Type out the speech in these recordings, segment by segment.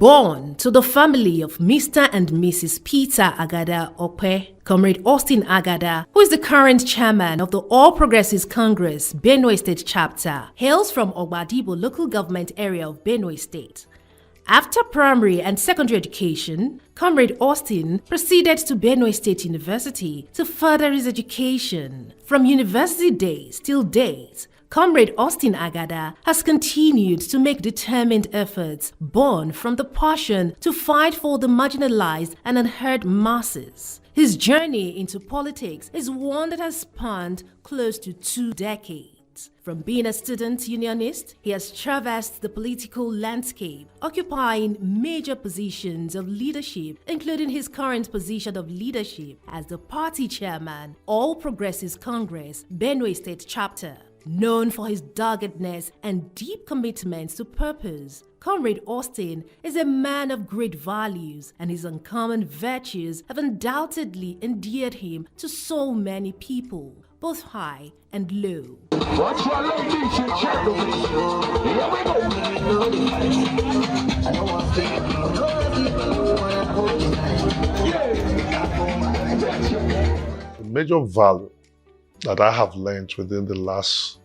Born to the family of Mr. and Mrs. Peter Agada Ope, Comrade Austin Agada, who is the current chairman of the All Progressives Congress Benue State Chapter, hails from Ogbadibo local government area of Benue State. After primary and secondary education, Comrade Austin proceeded to Benue State University to further his education. From university days till date, Comrade Austin Agada has continued to make determined efforts born from the passion to fight for the marginalized and unheard masses. His journey into politics is one that has spanned close to 2 decades. From being a student unionist, he has traversed the political landscape, occupying major positions of leadership, including his current position of leadership as the party chairman, All Progressives Congress, Benue State Chapter. Known for his doggedness and deep commitment to purpose, Comrade Austin is a man of great values, and his uncommon virtues have undoubtedly endeared him to so many people, both high and low. Watch your ladies and gentlemen. Here we go. The major value that I have learned within the last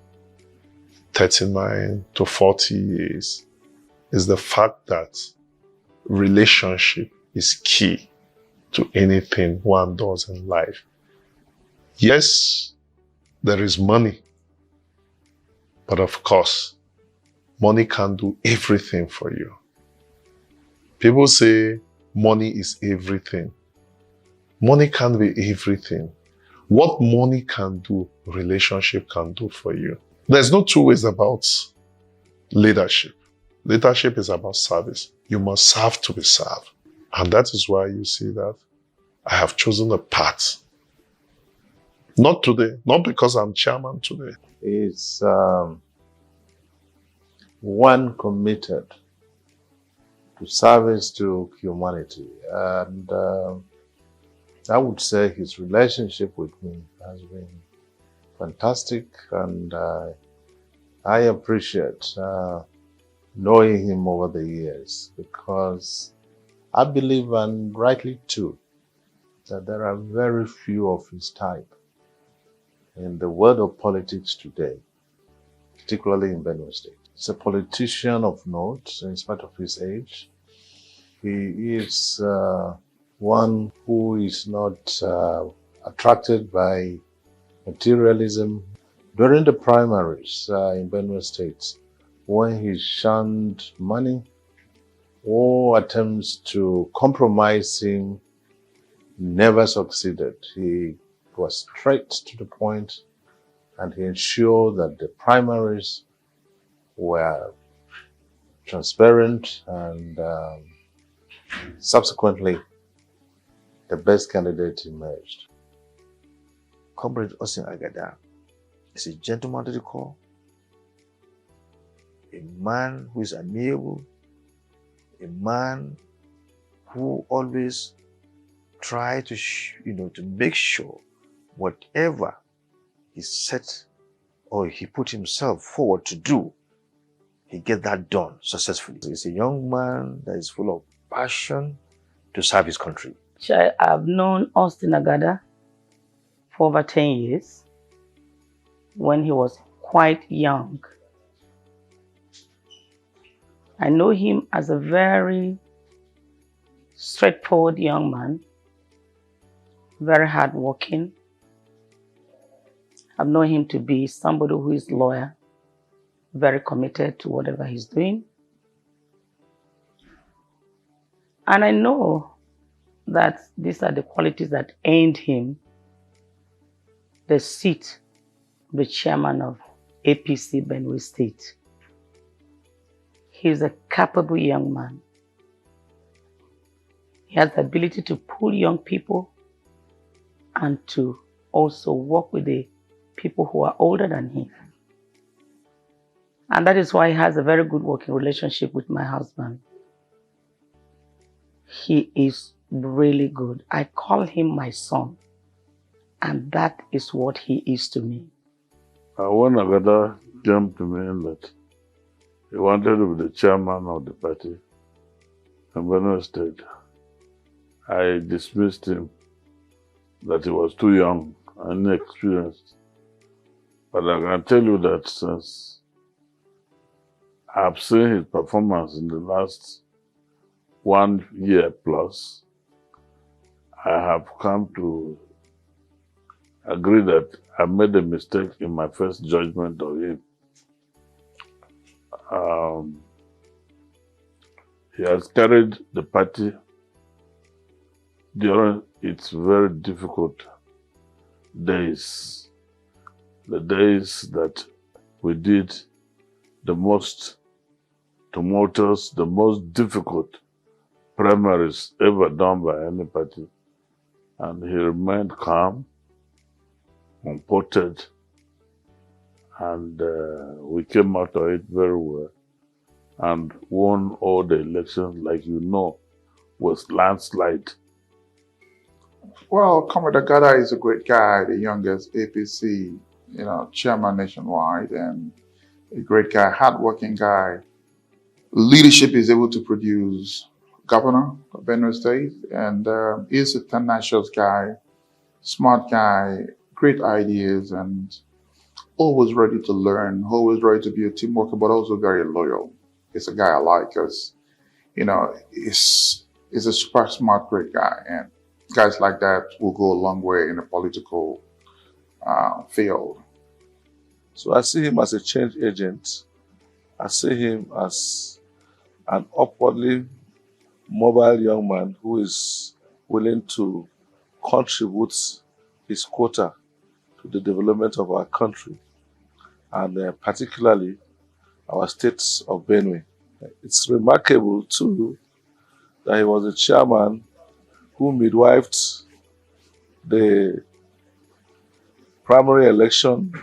39 to 40 years is the fact that relationship is key to anything one does in life. Yes, there is money, but of course, money can't do everything for you. People say money is everything. Money can't be everything. What money can do, relationship can do for you. There's no two ways about leadership. Leadership is about service. You must serve to be served. And that is why you see that I have chosen a path. Not today, not because I'm chairman today. Is one committed to service to humanity. And I would say his relationship with me has been fantastic, and I appreciate knowing him over the years, because I believe, and rightly too, that there are very few of his type in the world of politics today, particularly in Benue State. He's a politician of note in spite of his age. He is one who is not attracted by materialism. During the primaries in Benue State, when he shunned money or attempts to compromise him never succeeded. He was straight to the point, and he ensured that the primaries were transparent, and subsequently the best candidate emerged. Comrade Austin Agada is a gentleman to the core, a man who is amiable, a man who always tries to make sure whatever he set or he put himself forward to do, he get that done successfully. He's a young man that is full of passion to serve his country. I've known Austin Agada for over 10 years when he was quite young. I know him as a very straightforward young man, very hardworking. I've known him to be somebody who is loyal, very committed to whatever he's doing. And I know that these are the qualities that earned him the seat of the chairman of APC Benue State. He's a capable young man. He has the ability to pull young people and to also work with the people who are older than him. And that is why he has a very good working relationship with my husband. He is really good. I call him my son, and that is what he is to me. When Agada jumped to me that he wanted to be the chairman of the party, in Benue State. I dismissed him that he was too young and inexperienced. But I can tell you that since I've seen his performance in the last 1 year plus, I have come to agree that I made a mistake in my first judgment of him. He has carried the party during its very difficult days, the days that we did the most tumultuous, the most difficult primaries ever done by any party. And he remained calm, comported, and we came out of it very well and won all the elections, like you know, was landslide. Well, Comrade Agada is a great guy, the youngest APC, chairman nationwide, and a great guy, hardworking guy. Leadership is able to produce governor of Benue State, and he's a tenacious guy, smart guy, great ideas, and always ready to learn, always ready to be a team worker, but also very loyal. He's a guy I like because, he's a super smart, great guy, and guys like that will go a long way in the political field. So I see him as a change agent. I see him as an upwardly mobile young man who is willing to contribute his quota to the development of our country, and particularly our state of Benue. It's remarkable too that he was a chairman who midwifed the primary election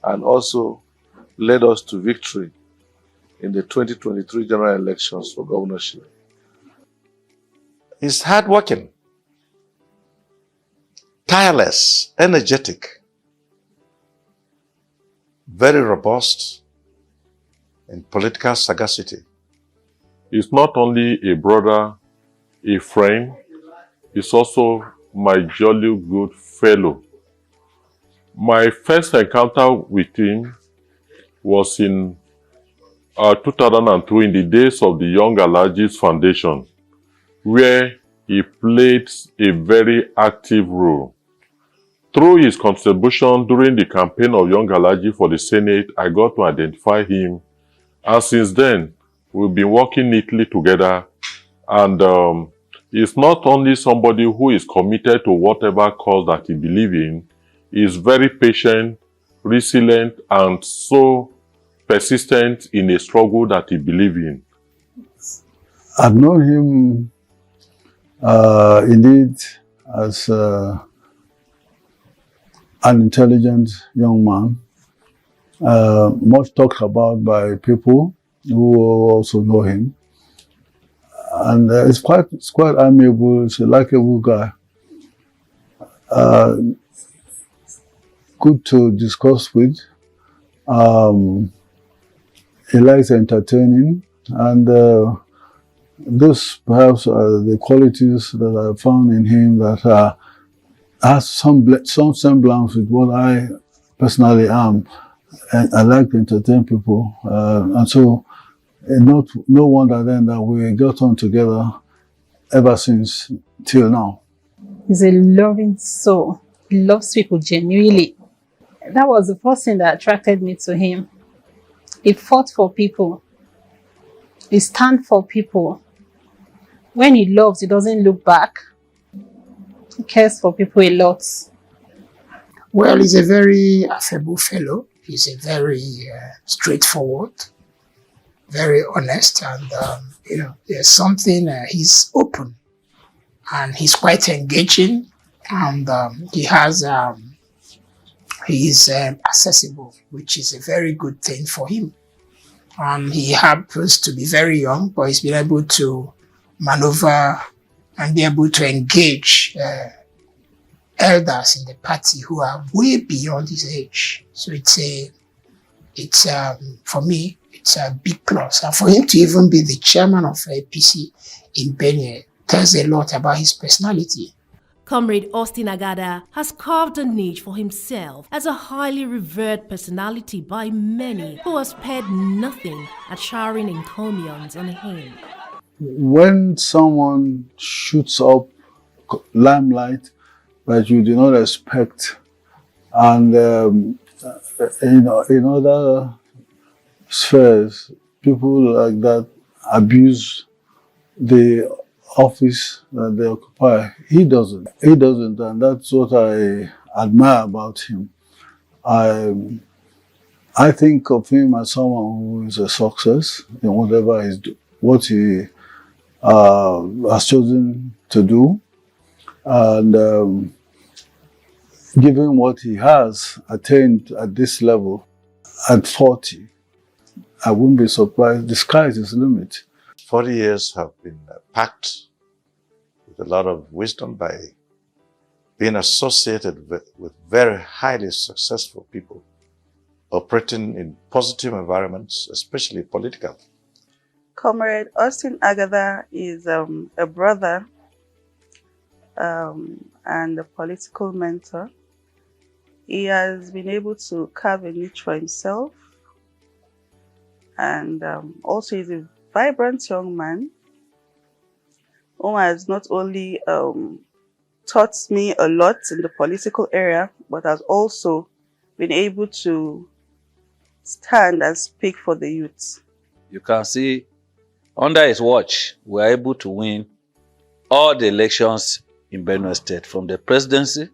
and also led us to victory in the 2023 general elections for governorship. He's hardworking, tireless, energetic, very robust in political sagacity. He's not only a brother, a friend, he's also my jolly good fellow. My first encounter with him was in 2002 in the days of the Young Alhaji's Foundation, where he played a very active role. Through his contribution during the campaign of Young Alhaji for the Senate, I got to identify him, and since then, we've been working neatly together, and he's not only somebody who is committed to whatever cause that he believes in, he's very patient, resilient, and so persistent in a struggle that he believes in. I've known him indeed as an intelligent young man, much talked about by people who also know him, and it's quite amiable. It's a likable guy, good to discuss with. He likes entertaining, and those perhaps are the qualities that I found in him that has some semblance with what I personally am. And I like to entertain people, and so no wonder then that we got on together ever since till now. He's a loving soul. He loves people genuinely. That was the first thing that attracted me to him. He fought for people. He stands for people. When he loves, he doesn't look back. He cares for people a lot. Well, he's a very affable fellow. He's a very straightforward, very honest, and there's something. He's open, and he's quite engaging, and he's accessible, which is a very good thing for him. He happens to be very young, but he's been able to maneuver and be able to engage elders in the party who are way beyond his age. So it's it's for me, it's a big plus. And for him to even be the chairman of APC in Benue tells a lot about his personality. Comrade Austin Agada has carved a niche for himself as a highly revered personality by many who have spared nothing at showering encomiums on him. When someone shoots up limelight that you do not expect, and in other spheres, people like that abuse the office that they occupy. He doesn't, and that's what I admire about him. I think of him as someone who is a success in whatever what he has chosen to do, and given what he has attained at this level, at 40, I wouldn't be surprised. The sky is his limit. 40 years have been packed with a lot of wisdom by being associated with very highly successful people operating in positive environments, especially political. Comrade Austin Agada is a brother and a political mentor. He has been able to carve a niche for himself, and also he's a vibrant young man who has not only taught me a lot in the political area, but has also been able to stand and speak for the youth. You can see under his watch, we were able to win all the elections in Benue State, from the presidency,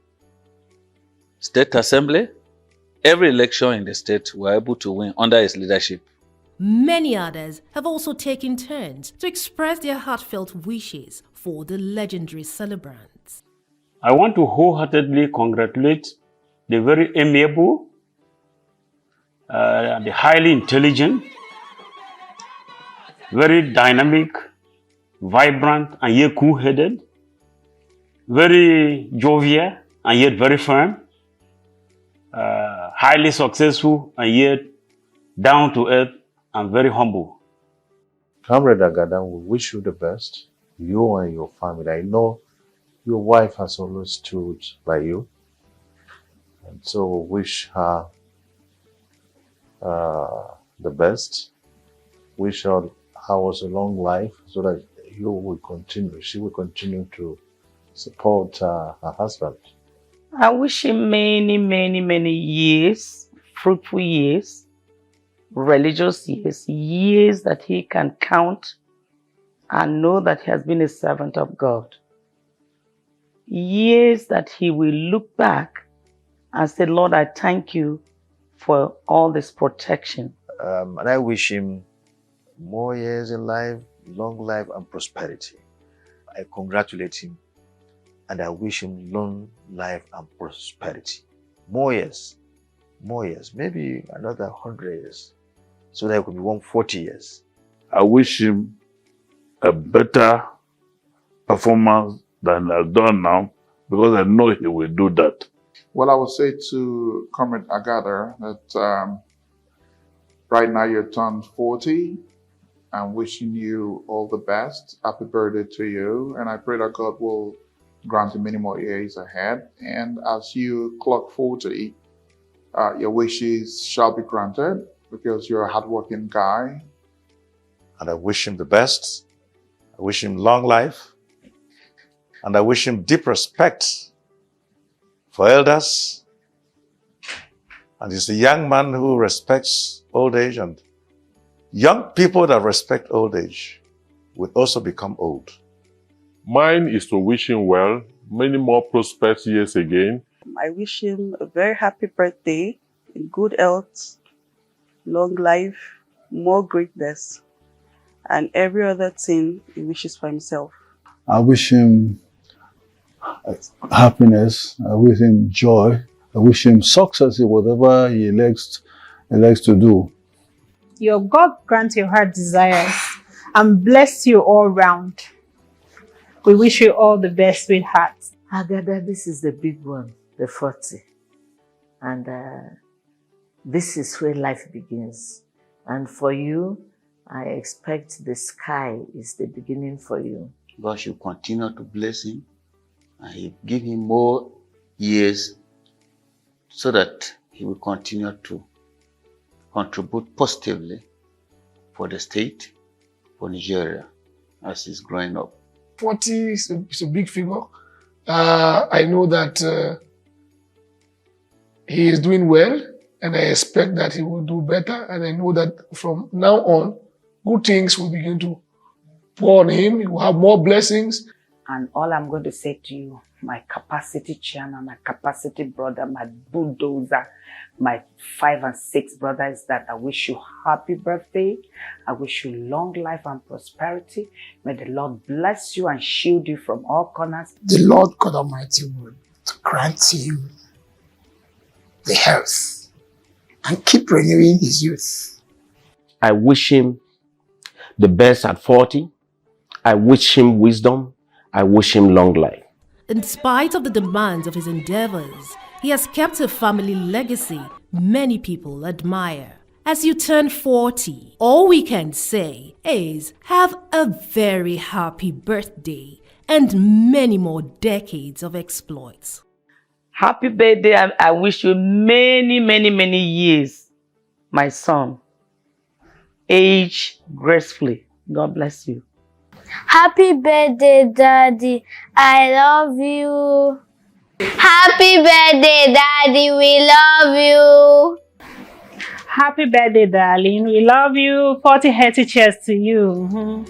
state assembly, every election in the state we were able to win under his leadership. Many others have also taken turns to express their heartfelt wishes for the legendary celebrants. I want to wholeheartedly congratulate the very amiable, the highly intelligent, very dynamic, vibrant, and yet cool-headed, very jovial, and yet very firm, highly successful, and yet down-to-earth, and very humble. Comrade Agada, we wish you the best, you and your family. I know your wife has always stood by you, and so we wish her the best. Wish her a long life so that she will continue to support her husband. I wish him many, many, many years, fruitful years, religious years, years that he can count and know that he has been a servant of God. Years that he will look back and say, Lord, I thank you for all this protection. And I wish him more years in life, long life and prosperity. I congratulate him and I wish him long life and prosperity. More years, maybe another 100 years, so that it could be 140 years. I wish him a better performance than he has done now, because I know he will do that. Well, I would say to Comrade Agada that right now you're turned 40. I'm wishing you all the best. Happy birthday to you. And I pray that God will grant you many more years ahead. And as you clock 40, your wishes shall be granted because you're a hardworking guy. And I wish him the best. I wish him long life. And I wish him deep respect for elders. And he's a young man who respects old age, and young people that respect old age will also become old. Mine is to wish him well, many more prosperous years again. I wish him a very happy birthday, in good health, long life, more greatness, and every other thing he wishes for himself. I wish him happiness, I wish him joy, I wish him success in whatever he elects to do. Your God grant your heart desires and bless you all round. We wish you all the best, sweetheart. Agada, this is the big one, the 40. And This is where life begins. And for you, I expect the sky is the beginning for you. God should continue to bless him and he give him more years so that he will continue to contribute positively for the state, for Nigeria, as he's growing up. 40 is a big figure. I know that he is doing well, and I expect that he will do better. And I know that from now on, good things will begin to pour on him. He will have more blessings. And all I'm going to say to you, my capacity chairman, my capacity brother, my bulldozer, my 5 and 6 brother, is that I wish you happy birthday. I wish you long life and prosperity. May the Lord bless you and shield you from all corners. The Lord God Almighty will grant you the health and keep renewing his youth. I wish him the best at 40. I wish him wisdom. I wish him long life. In spite of the demands of his endeavors, he has kept a family legacy many people admire. As you turn 40, all we can say is have a very happy birthday and many more decades of exploits. Happy birthday. I wish you many, many, many years, my son. Age gracefully. God bless you. Happy birthday, Daddy. I love you. Happy birthday, Daddy. We love you. Happy birthday, darling. We love you. 40 healthy cheers to you.